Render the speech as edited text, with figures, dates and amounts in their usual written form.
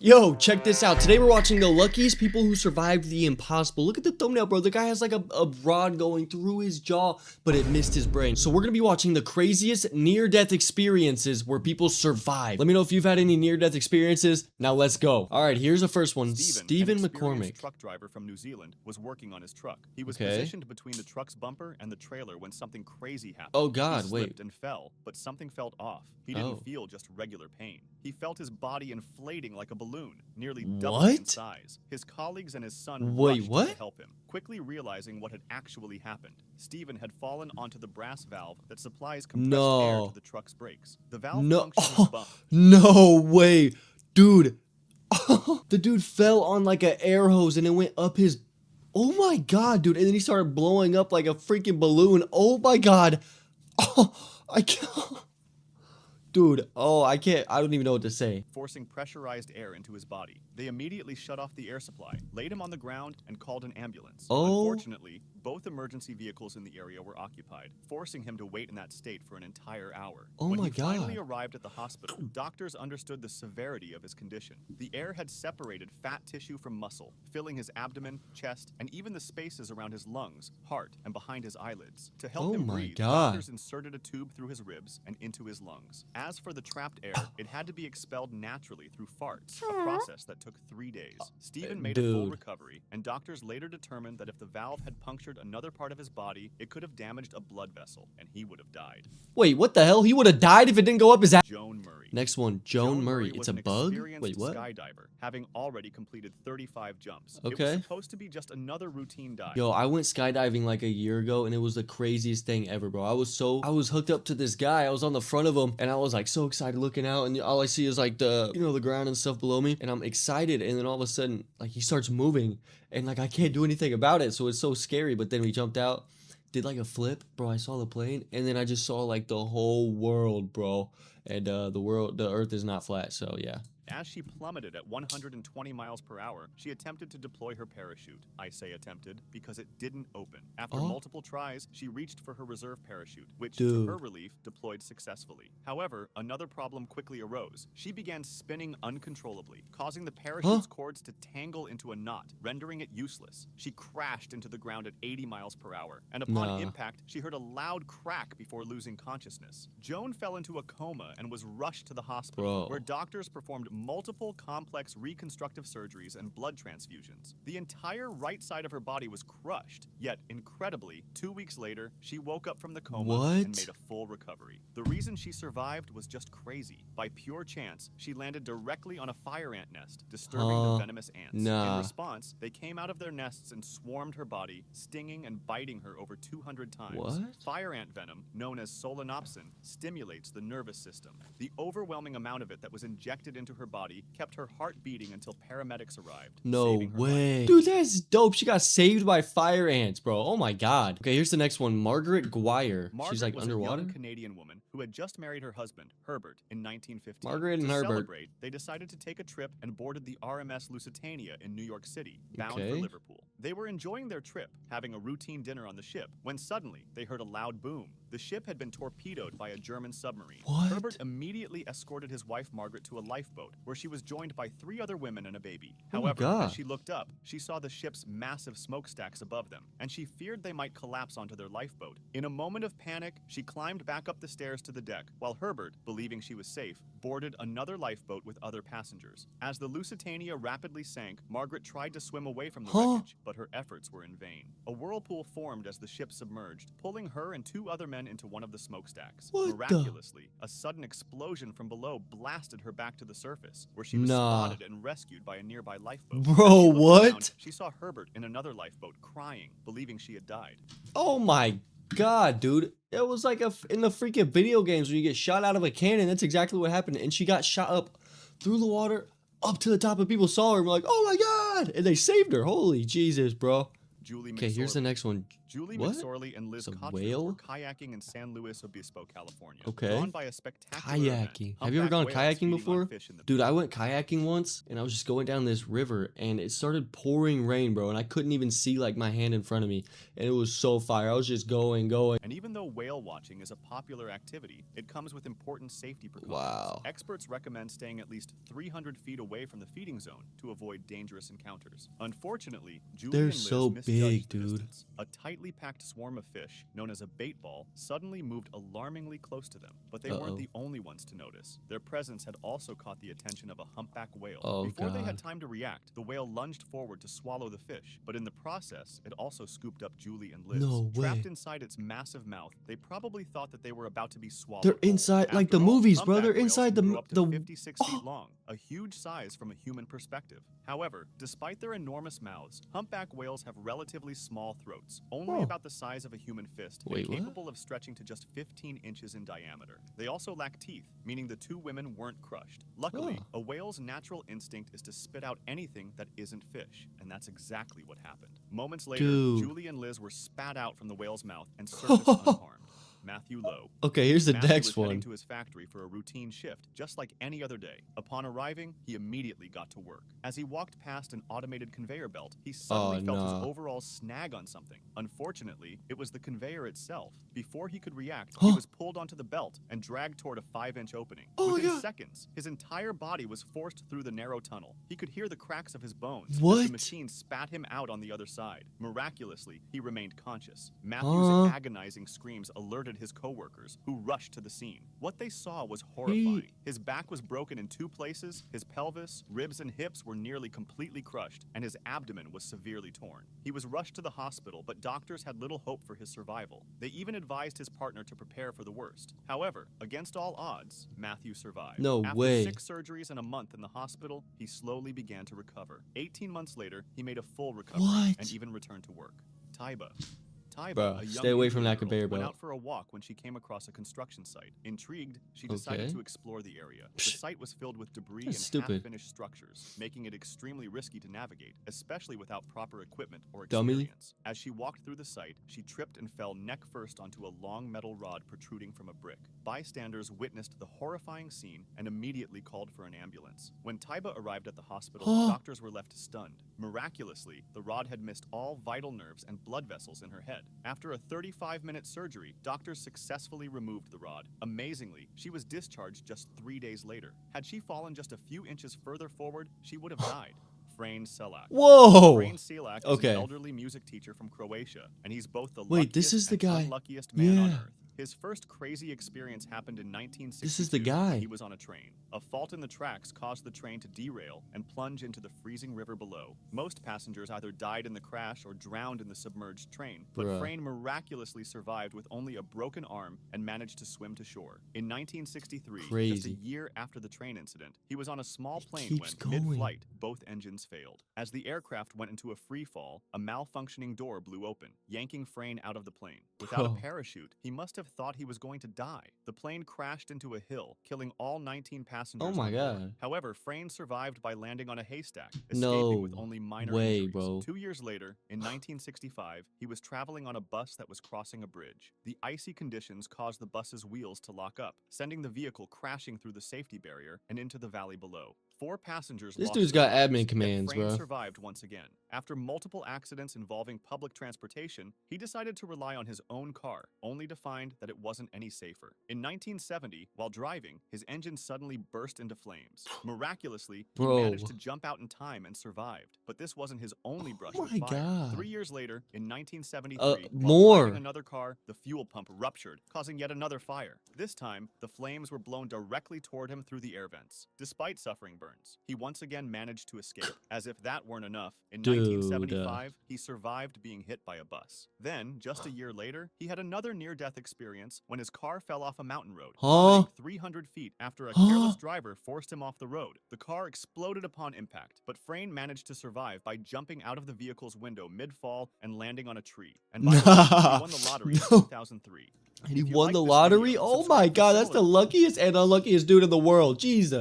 Yo, check this out. Today we're watching The Luckiest People Who Survived the Impossible. Look at the thumbnail, bro. The guy has like a rod going through his jaw, but it missed his brain. So we're gonna be watching the craziest near-death experiences where people survive. Let me know if you've had any near-death experiences. Now let's go. All right, here's the first one. Stephen McCormick. Truck driver from New Zealand was working on his truck. He was positioned between the truck's bumper and the trailer when something crazy happened. Oh God, he slipped and fell, but something felt off. He didn't feel just regular pain. He felt his body inflating like a balloon, nearly doubling in size. His colleagues and his son rushed to help him, quickly realizing what had actually happened. Stephen had fallen onto the brass valve that supplies compressed air to the truck's brakes. The valve functioned as No way, dude. The dude fell on like an air hose and it went up his. Oh my God, dude! And then he started blowing up like a freaking balloon. Oh my God. Oh, I can't. Dude, I can't, I don't even know what to say. Forcing pressurized air into his body. They immediately shut off the air supply, laid him on the ground, and called an ambulance. Unfortunately, both emergency vehicles in the area were occupied, forcing him to wait in that state for an entire hour. When he finally arrived at the hospital, doctors understood the severity of his condition. The air had separated fat tissue from muscle, filling his abdomen, chest, and even the spaces around his lungs, heart, and behind his eyelids. To help him breathe, doctors inserted a tube through his ribs and into his lungs. As for the trapped air, it had to be expelled naturally through farts, a process that took 3 days. Stephen made a full recovery, and doctors later determined that if the valve had punctured another part of his body, it could have damaged a blood vessel, and he would have died. Wait, what the hell? He would have died if it didn't go up his ass. Joan Murray. Next one, Joan Murray. It's a bug? Wait, what? Skydiver, having already completed 35 jumps. It was supposed to be just another routine dive. Yo, I went skydiving like a year ago, and it was the craziest thing ever, bro. I was hooked up to this guy. I was on the front of him, and I was like so excited looking out, and all I see is like the ground and stuff below me, and I'm excited, and then all of a sudden, like, he starts moving, and like I can't do anything about it, so it's so scary. But then we jumped out, did like a flip, bro. I saw the plane, and then I just saw like the whole world, bro. And the earth is not flat, so yeah. As she plummeted at 120 miles per hour, she attempted to deploy her parachute. I say attempted because it didn't open. After multiple tries, she reached for her reserve parachute, which, to her relief, deployed successfully. However, another problem quickly arose. She began spinning uncontrollably, causing the parachute's cords to tangle into a knot, rendering it useless. She crashed into the ground at 80 miles per hour, and upon impact, she heard a loud crack before losing consciousness. Joan fell into a coma and was rushed to the hospital, where doctors performed multiple complex reconstructive surgeries and blood transfusions. The entire right side of her body was crushed, yet incredibly, 2 weeks later, she woke up from the coma and made a full recovery. The reason she survived was just crazy. By pure chance, she landed directly on a fire ant nest, disturbing the venomous ants. In response, they came out of their nests and swarmed her body, stinging and biting her over 200 times. Fire ant venom, known as solanopsin, stimulates the nervous system. The overwhelming amount of it that was injected into her body kept her heart beating until paramedics arrived. No way. Dude, that's dope. She got saved by fire ants, bro. Oh my God. Okay, here's the next one. Margaret Guire. She's like underwater. A young Canadian woman who had just married her husband, Herbert, in 1915. Margaret and Herbert. Celebrate, they decided to take a trip and boarded the RMS Lusitania in New York City, bound for Liverpool. They were enjoying their trip, having a routine dinner on the ship, when suddenly they heard a loud boom. The ship had been torpedoed by a German submarine. Herbert immediately escorted his wife Margaret to a lifeboat, where she was joined by 3 other women and a baby. However, as she looked up, she saw the ship's massive smokestacks above them, and she feared they might collapse onto their lifeboat. In a moment of panic, she climbed back up the stairs to the deck, while Herbert, believing she was safe, boarded another lifeboat with other passengers. As the Lusitania rapidly sank, Margaret tried to swim away from the wreckage, but her efforts were in vain. A whirlpool formed as the ship submerged, pulling her and 2 other men into one of the smokestacks. Miraculously, a sudden explosion from below blasted her back to the surface, where she was spotted and rescued by a nearby lifeboat. Bro, what? She saw Herbert in another lifeboat crying, believing she had died. Oh my God, dude. It was like in the freaking video games when you get shot out of a cannon. That's exactly what happened. And she got shot up through the water up to the top, and people saw her and were like, oh my God. And they saved her. Holy Jesus, bro. Okay, here's the next one. Julie What? McSorley and Liz It's a Kottrup whale? were kayaking in San Luis Obispo, California. Okay. Drawn by a spectacular Kayaking. event, Have you ever gone humpback whales kayaking feeding on before? fish in the Dude, I bay. went kayaking once and I was just going down this river and it started pouring rain, bro, and I couldn't even see like my hand in front of me. And it was so fire. I was just going. And even though whale watching is a popular activity, it comes with important safety precautions. Wow. Experts recommend staying at least 300 feet away from the feeding zone to avoid dangerous encounters. Unfortunately, Julie They're and Liz so misjudged big, the dude. distance. A tightly packed swarm of fish, known as a bait ball, suddenly moved alarmingly close to them. But they weren't the only ones to notice. Their presence had also caught the attention of a humpback whale. Oh, Before they God. had time to react, the whale lunged forward to swallow the fish. But in the process, it also scooped up Julie and Liz. No way. Trapped inside its massive mouth, they probably thought that they were about to be swallowed. They're whole. inside, like the After all, movies, bro. humpback They're whales inside can the grow up to the 56 feet long, a huge size from a human perspective. However, despite their enormous mouths, humpback whales have relatively small throats, only Oh. about the size of a human fist, Wait, and what? capable of stretching to just 15 inches in diameter. They also lack teeth, meaning the two women weren't crushed. Luckily, Oh. a whale's natural instinct is to spit out anything that isn't fish, and that's exactly what happened. Moments later, Dude. Julie and Liz were spat out from the whale's mouth and surfaced unharmed. Matthew Lowe. Okay, here's the Matthew next was heading one. to his factory for a routine shift, just like any other day. Upon arriving, he immediately got to work. As he walked past an automated conveyor belt, he suddenly felt his overall snag on something. Unfortunately, it was the conveyor itself. Before he could react, he was pulled onto the belt and dragged toward a 5-inch opening. Oh my Within God. seconds, his entire body was forced through the narrow tunnel. He could hear the cracks of his bones as What? the machine spat him out on the other side. Miraculously, he remained conscious. Matthew's agonizing screams alerted his coworkers, who rushed to the scene. What they saw was horrifying. His back was broken in 2 places, his pelvis, ribs, and hips were nearly completely crushed, and his abdomen was severely torn. He was rushed to the hospital, but doctors had little hope for his survival. They even advised his partner to prepare for the worst. However, against all odds, Matthew survived. No After way. 6 surgeries and a month in the hospital, he slowly began to recover. 18 months later, he made a full recovery What? and even returned to work. Taiba. Taiba, Bruh, a young stay away from Indian that girl, conveyor went belt. out for a walk when she came across a construction site. Intrigued, she decided Okay. to explore the area. The Psh. site was filled with debris That's and stupid. half-finished structures, making it extremely risky to navigate, especially without proper equipment or Dummy. experience. As she walked through the site, she tripped and fell neck first onto a long metal rod protruding from a brick. Bystanders witnessed the horrifying scene and immediately called for an ambulance. When Taiba arrived at the hospital, doctors were left stunned. Miraculously, the rod had missed all vital nerves and blood vessels in her head. After a 35-minute surgery, doctors successfully removed the rod. Amazingly, she was discharged just 3 days later. Had she fallen just a few inches further forward, she would have died. Frane Selak. Whoa! Frane Selak is Okay. an elderly music teacher from Croatia, and he's both the Wait, this luckiest is the and guy- unluckiest man on Yeah. Earth. His first crazy experience happened in 1962. This is the when guy. He was on a train. A fault in the tracks caused the train to derail and plunge into the freezing river below. Most passengers either died in the crash or drowned in the submerged train, but Bruh. Frane miraculously survived with only a broken arm and managed to swim to shore. In 1963, just a Crazy. year after the train incident, he was on a small plane keeps when, going. mid-flight, both engines failed. As the aircraft went into a free fall, a malfunctioning door blew open, yanking Frane out of the plane. Without a Bro. parachute, he must have thought he was going to die. The plane crashed into a hill, killing all 19 passengers. Oh my on board. God. However, Frane survived by landing on a haystack, No escaping with only minor way, injuries. bro. 2 years later, in 1965, he was traveling on a bus that was crossing a bridge. The icy conditions caused the bus's wheels to lock up, sending the vehicle crashing through the safety barrier and into the valley below. 4 passengers This lost dude's their got lives, admin yet commands, Frane bro. survived once again. After multiple accidents involving public transportation, he decided to rely on his own car, only to find that it wasn't any safer. In 1970, while driving, his engine suddenly burst into flames. Miraculously, he Bro. managed to jump out in time and survived. But this wasn't his only brush Oh with my fire. God. 3 years later, in 1973, while more. driving another car, the fuel pump ruptured, causing yet another fire. This time, the flames were blown directly toward him through the air vents. Despite suffering burns, he once again managed to escape. As if that weren't enough, in Dude, 1975, he survived being hit by a bus. Then, just a year later, he had another near-death experience when his car fell off a mountain road, Huh? plummeting 300 feet after a careless driver forced him off the road. The car exploded upon impact, but Frane managed to survive by jumping out of the vehicle's window mid-fall and landing on a tree. And by the way, he won the lottery in No. 2003. And he If you won like the this lottery? video, Oh subscribe my for God, that's the similar- luckiest and unluckiest dude in the world. Jesus.